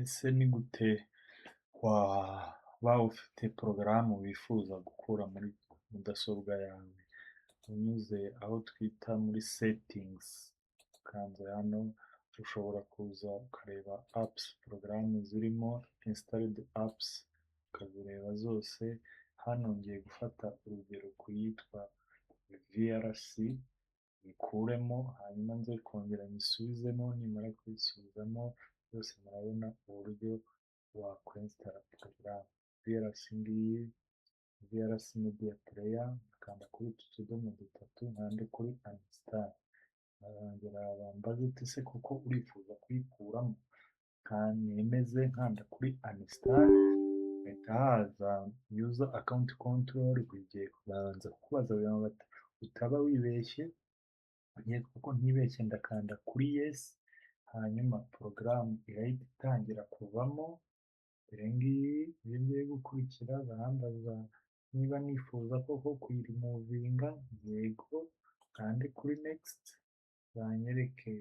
Ese ni gute waba ufite porogaramu wifuza gukura muri mudasobwa yawe unyuze aho twita muri setingizi, ukanze hano ushobora kuza ukareba apusi porogaramu zirimo insitalidi apusi ukazireba zose. Hano ngiye gufata urugero ku yitwa VLC nyikuremo hanyuma nze kongera nyisubizemo, nimara kuyisubizamo yose murabona uburyo wakwensitara porogaramu. VLC ngiyi VLC media player, ukanda kuri utu tudomo dutatu nkande kuri uninstall, barongera bambaza uti ese koko urifuza kuyikuramo, nemeze nkanda kuri uninstall, hahita haza user account control, bigiye kubanza kukubaza bati utaba wibeshye, kuko ntibeshye ndakanda kuri yes, hanyuma porogaramu irahita itangira kuvamo. Dore ngiyi iyo ngiye gukurikira barambaza niba nifuza koko kuyirimuvinga, yego, kandi kuri next, banyereke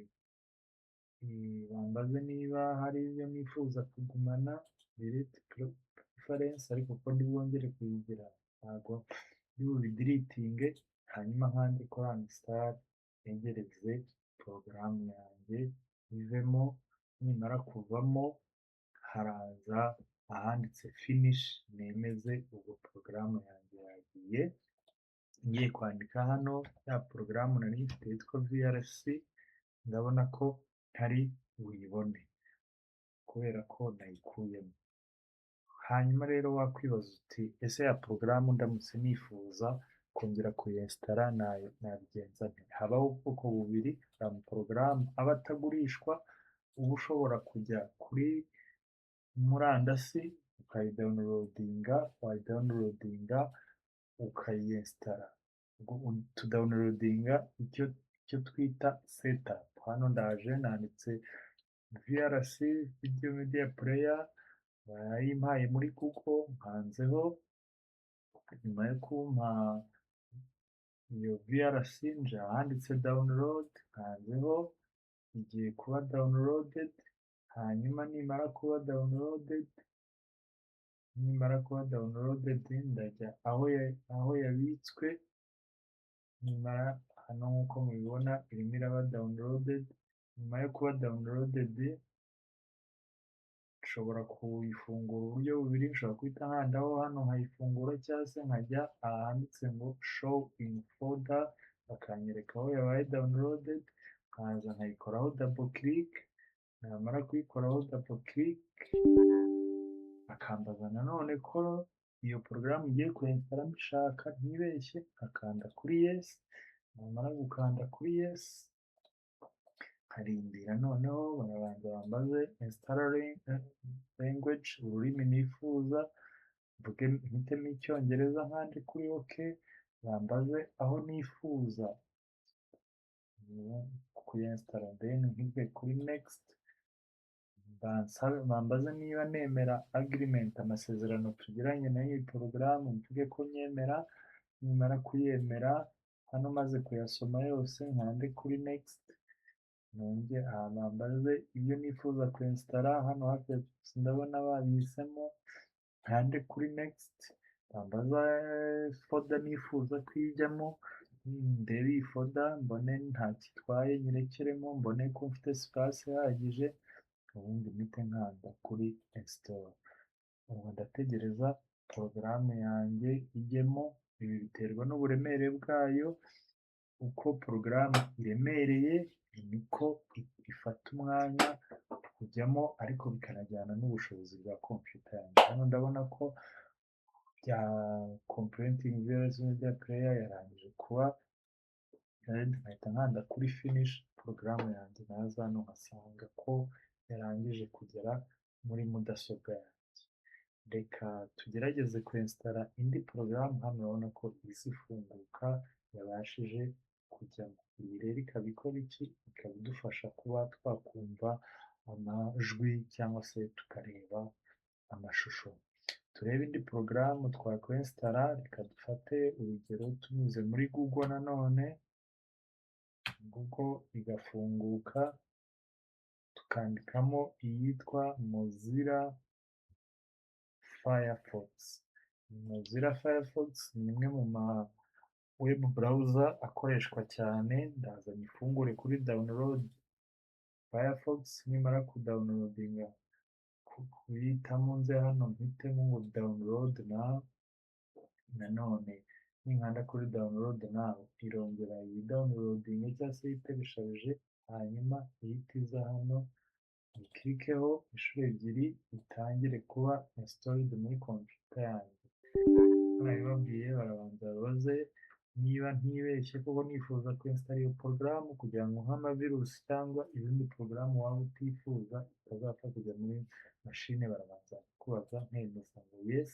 bambaze niba hari ibyo nifuza kugumana delete preference, ariko ko ntibongere kuyigira ntabwo ndi bubidiritinge, hanyuma nkande kuri uninstall ntegereze porogaramu yanjye ivemo. Nimara kuvamo haraza ahanditse finish, nemeze ubwo porogaramu yanjye yagiye. Ngiye kwandika hano ya porogaramu nari mfite yitwa VLC, ndabona ko ntari buyibone kubera ko nayikuyemo. Hanyuma rero wakwibaza uti ese ya porogaramu ndamutse nifuza kongera kuyinsitara nabigenza nte? Habaho ubwoko bubiri bwa porogaramu aba atagurishwa, uba ushobora kujya kuri murandasi ukayidawunirodinga, wayidawunirodinga ukayinsitara. Tudawunirodinga icyo twita setapu. Hano ndaje nanditse VLC video media player, barayimpaye muri Google, nkanzeho. Nyuma yo kumpa iyo VLC nje ahanditse download, nkanzeho, igiye kuba downloaded, hanyuma nimara kuba downloaded ndajya aho yabitswe. Nimara hano nk'uko mubibona irimo iraba downloaded. Nyuma yo kuba downloaded nshobora kuyifungura uburyo bubiri, nshobora guhita nkandaho hano nkayifungura, cyangwa se nkajya ahanditse ngo show in folder, bakanyereka aho yabaye downloaded, nkaza nkayikoraho double click. Namara kuyikoraho double click akambaza nanone ko iyo porogaramu ngiye kuyinsitara mbishaka ntibeshye, nkakanda kuri yes. Namara gukanda kuri yes nkarindira, noneho barabanza bambaze installing language, ururimi nifuza, mpitemo icyongereza nkande kuri ok, bambaze aho nifuza kuyinsitara, then nkige kuri next, bambaze niba nemera agreement, amasezerano tugiranye na iyi porogaramu, mvuge ko nyemera. Nimara kuyemera hano maze kuyasoma yose nkande kuri next, bambaze ibyo nifuza kuyinsitara, hano hafi ndabona babihisemo, nkande kuri next. Bambaza folder nifuza ko ijyamo, ndebe iyi folder mbone ntacyo itwaye nyirekeremo, mbone ko mfite space ihagije, ubundi mpite nkanda kuri install. Ubu ndategereza porogaramu yanjye ijyemo. Ibi biterwa n'uburemere bwayo, uko porogaramu iremereye niko ifata umwanya kujyamo, ariko bikanajyana n'ubushobozi bwa computer yanjye. Hano ndabona ko bya completing VLC media player yarangije kuba, nkahita nkanda kuri finish, porogaramu yanjye naza hano nkasanga ko yarangije kugera muri mudasobwa yanjye. Reka tugerageze kuyinsitara indi porogaramu. Hano urabona ko ihise ifunguka, yabashije kujyamo. Iyi rero ikaba ikora iki? Ikaba idufasha kuba twakumva amajwi cyangwa se tukareba amashusho. Turebe indi porogaramu twakwinsitara. Reka dufate urugero tunyuze muri Google, nanone Google igafunguka, tukandikamo iyitwa Mozilla Firefox. Mozilla Firefox ni imwe mu ma web browser akoreshwa cyane, ndaza nyifungure kuri download Firefox, nimara kudawunilodinga kuyihitamo nze hano mpitemo ngo download now, nanone ninkanda kuri download now irongera yidawunilodinge cyangwa se ihite bishabije, hanyuma ihite iza hano ikirikeho inshuro ebyiri itangire kuba installed muri computer yanjye. Nabibabwiye barabanza babaze niba ntibeshye koko nifuza kwinstall iyo porogaramu kugira ngo nk'amavirusi cyangwa izindi porogaramu waba utifuza itazapfa kujya muri mashine, barabanza kubaza nkemeza ngo yes,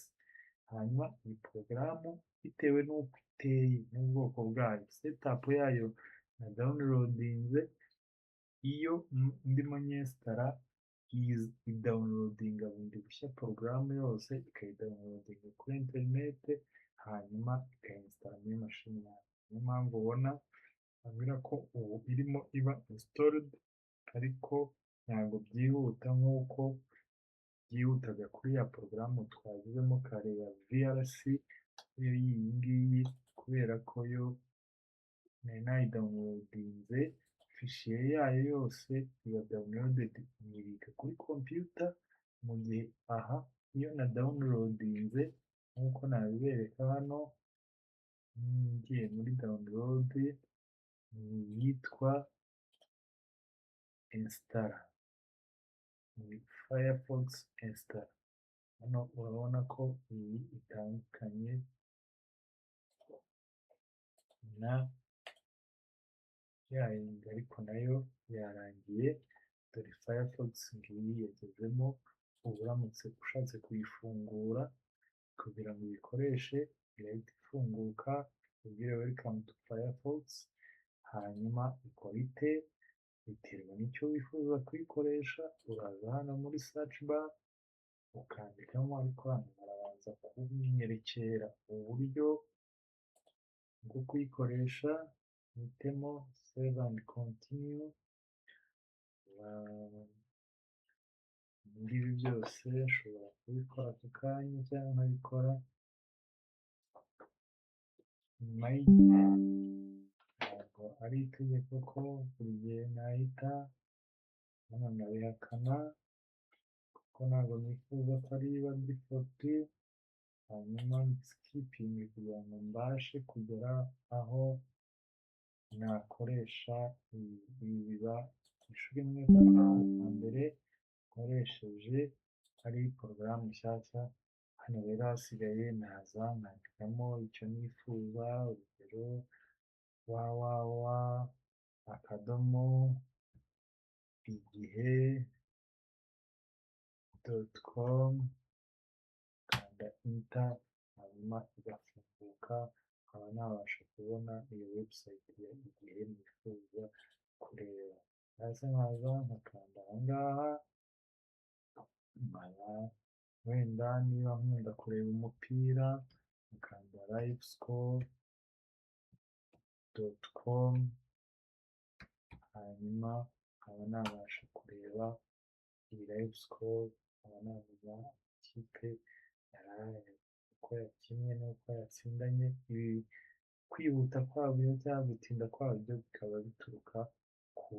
hanyuma iyi porogaramu bitewe n'uko iteye n'ubwoko bwayo setup yayo na downloadinze, iyo ndimo nyinstara idawunilodinga bundi bushya porogaramu yose, ikayidawunilodinga kuri interinete, hanyuma ikayinsitara muri mashini yawe. Niyo mpamvu ubona ambwira ko ubu irimo iba installed, ariko ntabwo byihuta nk'uko byihutaga kuri ya porogaramu twagizemo kare ya VLC, yo iyi ngiyi kubera ko yo nari nayidawunilodinze fishiye yayo yose iba downloaded nyibika kuri computer, mu gihe aha iyo na downloadinze nk'uko nabibereka hano ngiye muri download yitwa installer, ni Firefox installer. Hano urabona ko iyi itandukanye na yayindi, ariko nayo yarangiye, dore Firefox ngiyi yagezemo. Ubu uramutse ushatse kuyifungura kugira ngo uyikoreshe irahita ifunguka, ubwire welcome to Firefox, hanyuma ikora ite biterwa n'icyo wifuza kuyikoresha. Uraza hano muri search bar ukandikamo, ariko hano barabanza kunyerekera uburyo bwo kuyikoresha, hitemo save and continue. Ibi byose nshobora kubikora ako kanya cyangwa nkabikora nyuma y'igihe, ntabwo ari itegeko ko buri gihe nahita hano nkabihakana kuko ntabwo nifuza ko ari iba default, hanyuma skipping kugira ngo mbashe kugera aho nakoresha ibi biba inshuro imwe bwa mbere nkoresheje ari porogaramu nshyashya. Hano rero hasigaye naza nkandikamo icyo nifuza, urugero www.igihe.com, kanda enter, hanyuma igafunguka, nkaba nabasha kubona iyo website ya igihe nifuza kureba. Hasi nkaza nkakanda aha ngaha, nkaba wenda niba nkunda kureba umupira nkakanda livescore.com, hanyuma nkaba nabasha kureba iyi livescore, nkaba namenya ikipe yaraye uko yakinnye n'uko yatsindanye. Ibi kwihuta kwabyo cyangwa gutinda kwabyo bikaba bituruka ku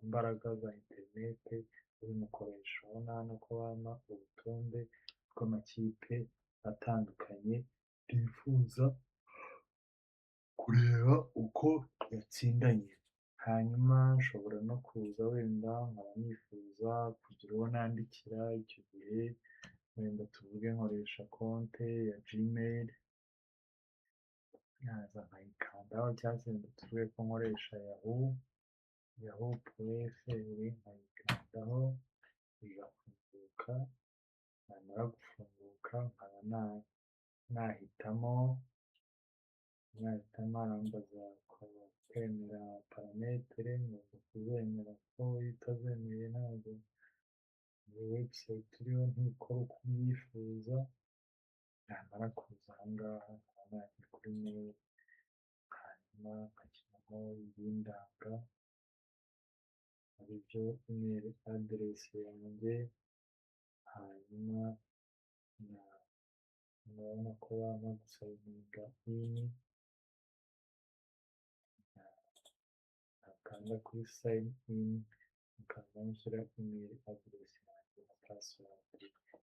mbaraga za interinete ubimukoresha. Urabona hano ko bampa urutonde rw'amakipe atandukanye bifuza kureba uko yatsindanye, hanyuma nshobora no kuza wenda nkaba nifuza kugira uwo nandikira icyo gihe, wenda tuvuge nkoresha konte ya Gmail, naza nkayikandaho, cyangwa se wenda tuvuge ko nkoresha yahoo.fr, nkayikandaho igafunguka, namara gufunguka nkaba nahitamo arambaza kwemera parametere, ngomba kuzemera ko iyo utazemeye ntabwo iyo website uriho ntikora uko ubyifuza. Namara kuza aha ngaha nkaba najya kuri mail, hanyuma nkashyiramo ibindanga aribyo email address yanjye, hanyuma murabona ko bampa gusayininga ini, nakanda kuri sayini ini, mukaza mushyira email address yanjye na password.